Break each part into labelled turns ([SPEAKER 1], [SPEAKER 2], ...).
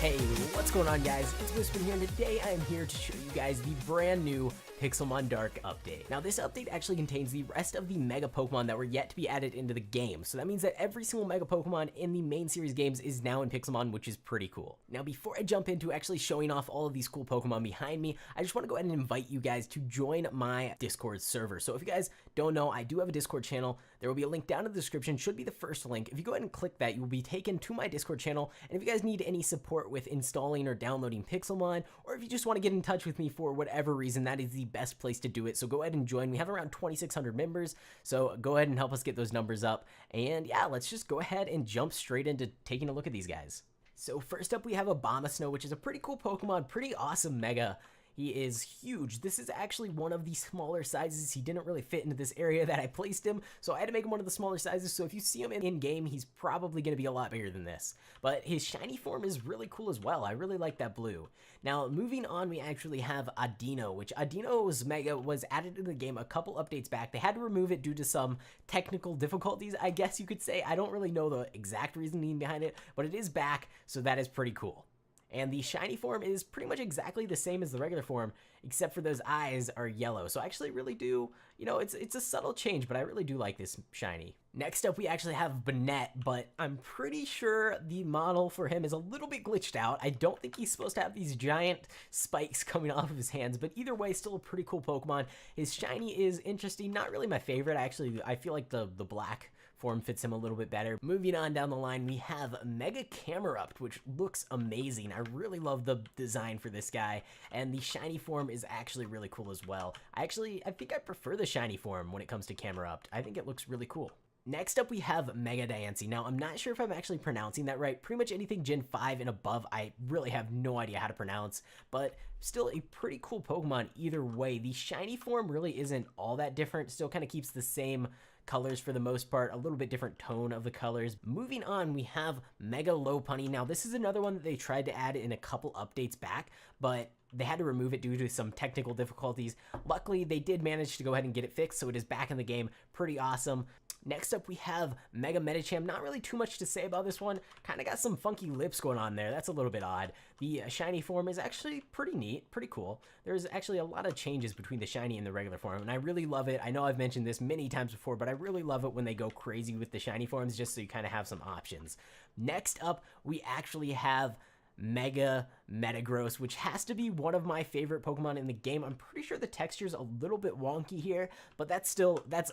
[SPEAKER 1] Hey, what's going on, guys? It's Whisper here, and today I am here to show you guys the brand new Pixelmon Dark update. Now, this update actually contains the rest of the Mega Pokemon that were yet to be added into the game, so that means that every single Mega Pokemon in the main series games is now in Pixelmon, which is pretty cool. Now, before I jump into actually showing off all of these cool Pokemon behind me, I just want to go ahead and invite you guys to join my Discord server. So if you guys don't know, I do have a Discord channel. There will be a link down in the description, should be the first link. If you go ahead and click that, you will be taken to my Discord channel, and if you guys need any support with installing or downloading Pixelmon, or if you just want to get in touch with me for whatever reason, that is the best place to do it. So go ahead and join. We have around 2,600 members, so go ahead and help us get those numbers up. And yeah, let's just go ahead and jump straight into taking a look at these guys. So first up, we have Abomasnow, which is a pretty cool Pokemon, pretty awesome Mega. He is huge. This is actually one of the smaller sizes. He didn't really fit into this area that I placed him, so I had to make him one of the smaller sizes. So if you see him in-game, he's probably going to be a lot bigger than this. But his shiny form is really cool as well. I really like that blue. Now, moving on, we actually have Audino, which Audino's Mega was added to the game a couple updates back. They had to remove it due to some technical difficulties, I guess you could say. I don't really know the exact reasoning behind it, but it is back, so that is pretty cool. And the shiny form is pretty much exactly the same as the regular form, except for those eyes are yellow. So I actually really do, you know, it's a subtle change, but I really do like this shiny. Next up, we actually have Banette, but I'm pretty sure the model for him is a little bit glitched out. I don't think he's supposed to have these giant spikes coming off of his hands, but either way, still a pretty cool Pokemon. His shiny is interesting, not really my favorite. I feel like the black form fits him a little bit better. Moving on down the line, we have Mega Camerupt, which looks amazing. I really love the design for this guy, and the shiny form is actually really cool as well. I think I prefer the shiny form when it comes to Camerupt. I think it looks really cool. Next up, we have Mega Diancie. Now, I'm not sure if I'm actually pronouncing that right. Pretty much anything Gen 5 and above, I really have no idea how to pronounce, but still a pretty cool Pokemon either way. The shiny form really isn't all that different. Still kind of keeps the same colors for the most part, a little bit different tone of the colors. Moving on, we have Mega Lopunny. Now, this is another one that they tried to add in a couple updates back, but they had to remove it due to some technical difficulties. Luckily, they did manage to go ahead and get it fixed, so it is back in the game. Pretty awesome. Next up, we have Mega Medicham. Not really too much to say about this one. Kind of got some funky lips going on there. That's a little bit odd. The shiny form is actually pretty neat, pretty cool. There's actually a lot of changes between the shiny and the regular form, and I really love it. I know I've mentioned this many times before, but I really love it when they go crazy with the shiny forms, just so you kind of have some options. Next up, we actually have Mega Metagross, which has to be one of my favorite Pokemon in the game. I'm pretty sure the texture's a little bit wonky here, but that's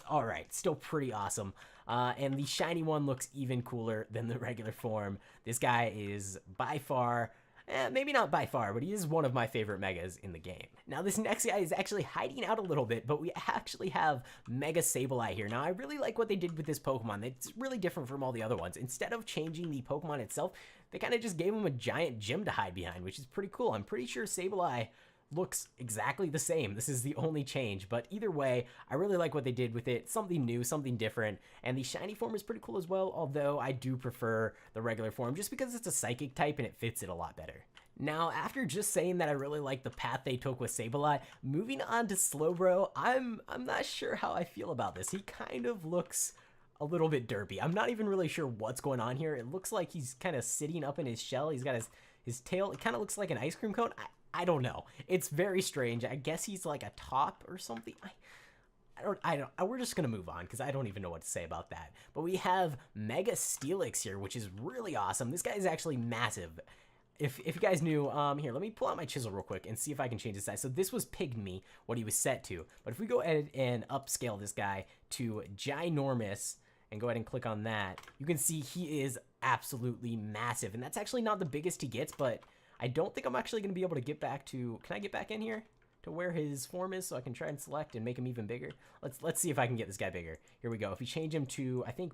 [SPEAKER 1] all right. Still pretty awesome. And the shiny one looks even cooler than the regular form. This guy is by far, maybe not by far, but he is one of my favorite Megas in the game. Now, this next guy is actually hiding out a little bit, but we actually have Mega Sableye here. Now, I really like what they did with this Pokemon. It's really different from all the other ones. Instead of changing the Pokemon itself, they kind of just gave him a giant gym to hide behind, which is pretty cool. I'm pretty sure Sableye looks exactly the same. This is the only change, but either way, I really like what they did with it. Something new, something different, and the shiny form is pretty cool as well, although I do prefer the regular form just because it's a psychic type and it fits it a lot better. Now, after just saying that I really like the path they took with Sableye, moving on to Slowbro, I'm not sure how I feel about this. He kind of looks a little bit derpy. I'm not even really sure what's going on here. It looks like he's kind of sitting up in his shell. He's got his tail. It kind of looks like an ice cream cone. I don't know. It's very strange. I guess he's like a top or something. We're just gonna move on because I don't even know what to say about that. But we have Mega Steelix here, which is really awesome. This guy is actually massive. If you guys knew, here, let me pull out my chisel real quick and see if I can change his size. So this was Pygmy, what he was set to. But if we go ahead and upscale this guy to Ginormous and go ahead and click on that, you can see he is absolutely massive. And that's actually not the biggest he gets, but I don't think I'm actually going to be able to get back to, can I get back in here to where his form is so I can try and select and make him even bigger? Let's see if I can get this guy bigger. Here we go. If we change him to, I think,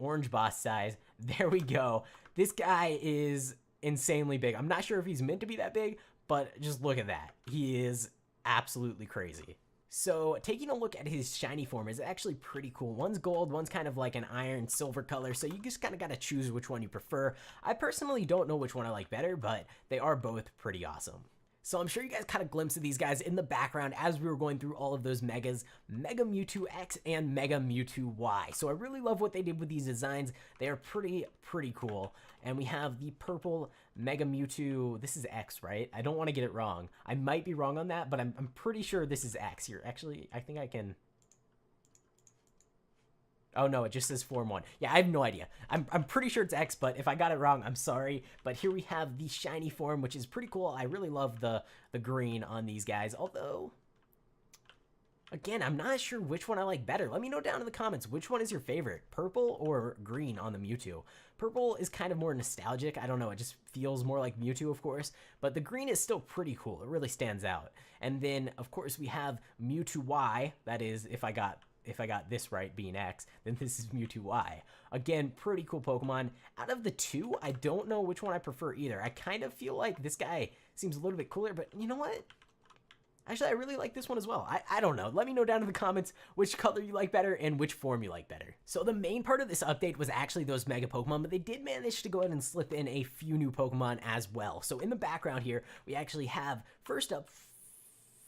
[SPEAKER 1] orange boss size, there we go. This guy is insanely big. I'm not sure if he's meant to be that big, but just look at that. He is absolutely crazy. So taking a look at his shiny form is actually pretty cool. One's gold, one's kind of like an iron silver color, so you just kind of got to choose which one you prefer. I personally don't know which one I like better, but they are both pretty awesome. So I'm sure you guys caught a glimpse of these guys in the background as we were going through all of those megas, Mega Mewtwo X and Mega Mewtwo Y. So I really love what they did with these designs. They are pretty cool. And we have the purple Mega Mewtwo. This is X, right? I don't want to get it wrong. I might be wrong on that, but I'm pretty sure this is X here. Actually, I think I can... Oh no, it just says Form 1. Yeah, I have no idea. I'm pretty sure it's X, but if I got it wrong, I'm sorry. But here we have the shiny form, which is pretty cool. I really love the green on these guys, although... Again, I'm not sure which one I like better. Let me know down in the comments, which one is your favorite, purple or green on the Mewtwo? Purple is kind of more nostalgic. I don't know, it just feels more like Mewtwo, of course. But the green is still pretty cool. It really stands out. And then, of course, we have Mewtwo Y. That is, if I got this right, being X, then this is Mewtwo Y. Again, pretty cool Pokemon. Out of the two, I don't know which one I prefer either. I kind of feel like this guy seems a little bit cooler, but you know what? Actually, I really like this one as well. I don't know. Let me know down in the comments which color you like better and which form you like better. So the main part of this update was actually those Mega Pokemon, but they did manage to go ahead and slip in a few new Pokemon as well. So in the background here, we actually have, first up,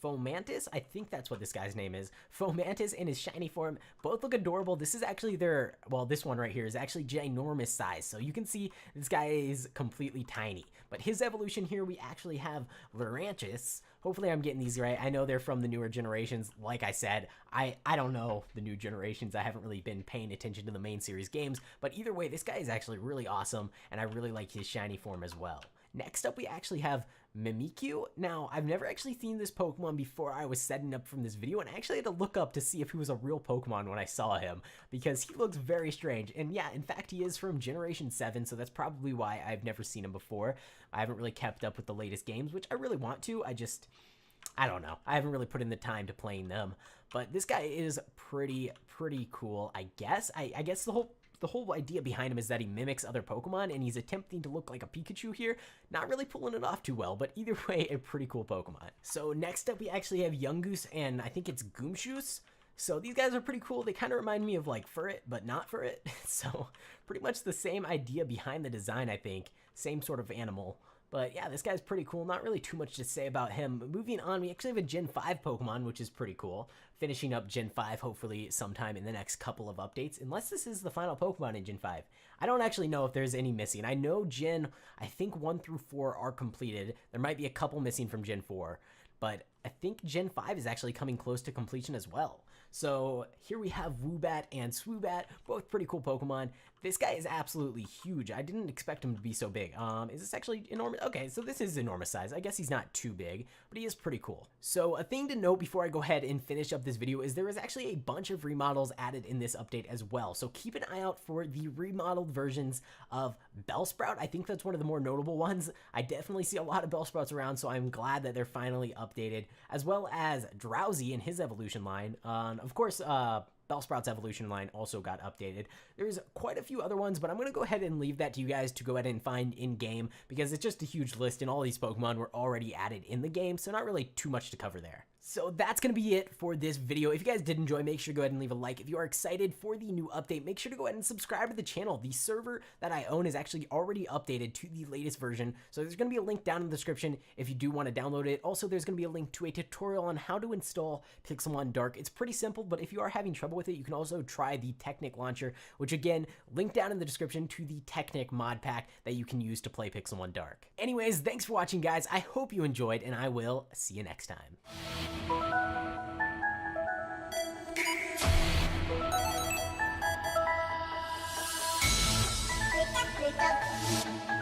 [SPEAKER 1] Fomantis, I think that's what this guy's name is. Fomantis in his shiny form. Both look adorable. This is actually their, well, this one right here is actually ginormous size. So you can see this guy is completely tiny. But his evolution here, we actually have Lurantis. Hopefully I'm getting these right. I know they're from the newer generations. Like I said, I don't know the new generations. I haven't really been paying attention to the main series games. But either way, this guy is actually really awesome. And I really like his shiny form as well. Next up, we actually have MEWTWO. Now, I've never actually seen this Pokemon before I was setting up from this video, and I actually had to look up to see if he was a real Pokemon when I saw him, because he looks very strange. And yeah, in fact, he is from Generation 7, so that's probably why I've never seen him before. I haven't really kept up with the latest games, which I really want to. I don't know. I haven't really put in the time to playing them. But this guy is pretty cool, I guess. I guess the whole idea behind him is that he mimics other Pokemon, and he's attempting to look like a Pikachu here. Not really pulling it off too well, but either way, a pretty cool Pokemon. So next up, we actually have Yungoos, and I think it's Goomshoos. So these guys are pretty cool. They kind of remind me of like Furret, but not Furret. So pretty much the same idea behind the design, I think. Same sort of animal. But yeah, this guy's pretty cool. Not really too much to say about him. Moving on, we actually have a Gen 5 Pokemon, which is pretty cool. Finishing up Gen 5, hopefully sometime in the next couple of updates, unless this is the final Pokemon in Gen 5. I don't actually know if there's any missing. I know I think 1 through 4 are completed. There might be a couple missing from Gen 4, but I think Gen 5 is actually coming close to completion as well. So here we have Woobat and Swoobat, both pretty cool Pokemon. This guy is absolutely huge. I didn't expect him to be so big. Is this actually enormous? Okay, so this is enormous size. I guess he's not too big, but he is pretty cool. So a thing to note before I go ahead and finish up this video is there is actually a bunch of remodels added in this update as well. So keep an eye out for the remodeled versions of Bellsprout. I think that's one of the more notable ones. I definitely see a lot of Bellsprouts around, so I'm glad that they're finally updated, as well as Drowsy in his evolution line. Of course, Bellsprout's evolution line also got updated. There's quite a few other ones, but I'm going to go ahead and leave that to you guys to go ahead and find in-game, because it's just a huge list, and all these Pokemon were already added in the game, so not really too much to cover there. So that's going to be it for this video. If you guys did enjoy, make sure to go ahead and leave a like. If you are excited for the new update, make sure to go ahead and subscribe to the channel. The server that I own is actually already updated to the latest version, so there's going to be a link down in the description if you do want to download it. Also, there's going to be a link to a tutorial on how to install Pixelmon Dark. It's pretty simple, but if you are having trouble with it, you can also try the Technic launcher, which again, link down in the description to the Technic mod pack that you can use to play Pixelmon Dark. Anyways, thanks for watching, guys. I hope you enjoyed, and I will see you next time.
[SPEAKER 2] Wake up, wake up.